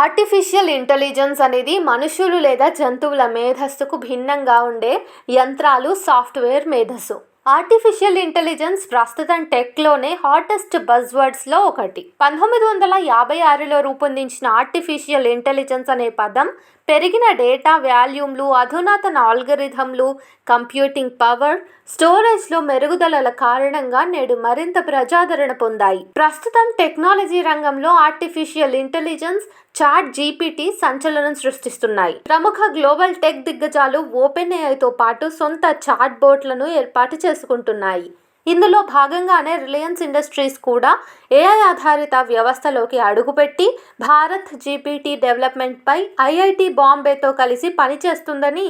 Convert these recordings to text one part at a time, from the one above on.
Artificial intelligence అనేది మనుషులు లేదా జంతువుల మేధస్సుకు భిన్నంగా ఉండే యంత్రాలు, సాఫ్ట్వేర్ మేధస్సు. ఆర్టిఫిషియల్ ఇంటెలిజెన్స్ ప్రస్తుతం టెక్లోనే హాటెస్ట్ బజ్వర్డ్స్లో ఒకటి. 1956లో రూపొందించిన ఆర్టిఫిషియల్ ఇంటెలిజెన్స్ అనే పదం పెరిగిన డేటా వాల్యూమ్లు, అధునాతన ఆల్గరిథంలు, కంప్యూటింగ్ పవర్, స్టోరేజ్లో మెరుగుదలల కారణంగా నేడు మరింత ప్రజాదరణ పొందాయి. ప్రస్తుతం టెక్నాలజీ రంగంలో ఆర్టిఫిషియల్ ఇంటెలిజెన్స్, చాట్ జీపీటీ సంచలనం సృష్టిస్తున్నాయి. ప్రముఖ గ్లోబల్ టెక్ దిగ్గజాలు ఓపెన్ఏఐతో పాటు సొంత చాట్ బోట్లను ఏర్పాటు చేసుకుంటున్నాయి. ఇందులో భాగంగానే రిలయన్స్ ఇండస్ట్రీస్ కూడా ఏఐ ఆధారిత వ్యవస్థలోకి అడుగుపెట్టి భారత్ జీపీటీ డెవలప్మెంట్పై ఐఐటి బాంబేతో కలిసి పనిచేస్తుందని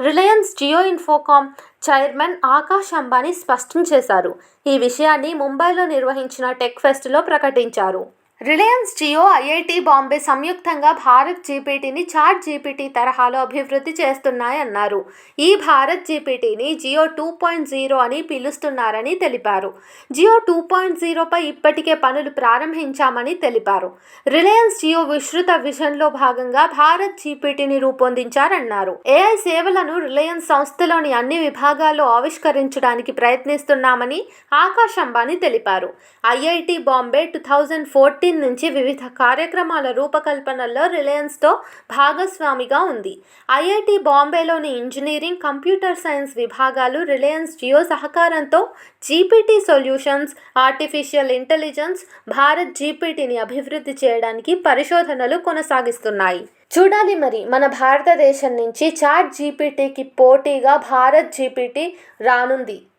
Reliance Jio Infocomm chairman Akash Ambani స్పష్టం చేశారు. ఈ విషయాన్ని ముంబైలో నిర్వహించిన టెక్ ఫెస్ట్లో ప్రకటించారు. రిలయన్స్ జియో, ఐఐటి బాంబే సంయుక్తంగా భారత్ జీపీటీని చాట్ జీపీటీ తరహాలో అభివృద్ధి చేస్తున్నాయన్నారు. ఈ భారత్ జీపీటీని జియో 2.0 అని పిలుస్తున్నారని తెలిపారు. జియో 2.0పై ఇప్పటికే పనులు ప్రారంభించామని తెలిపారు. రిలయన్స్ జియో విస్తృత విజన్లో భాగంగా భారత్ జీపీటీని రూపొందించారన్నారు. ఏఐ సేవలను రిలయన్స్ సంస్థలోని అన్ని విభాగాల్లో ఆవిష్కరించడానికి ప్రయత్నిస్తున్నామని ఆకాష్ అంబానీ తెలిపారు. ఐఐటి బాంబే 2014 నుంచి వివిధ కార్యక్రమాల రూపకల్పనలో రిలయన్స్తో భాగస్వామిగా ఉంది. ఐఐటి బాంబేలోని ఇంజనీరింగ్, కంప్యూటర్ సైన్స్ విభాగాలు రిలయన్స్ జియో సహకారంతో GPT solutions, artificial intelligence, Bharat జీపీటీని అభివృద్ధి చేయడానికి పరిశోధనలు కొనసాగిస్తున్నాయి. చూడాలి మరి మన భారతదేశం నుంచి చాట్ జీపీటీకి పోటీగా భారత్ జీపీటీ రానుంది.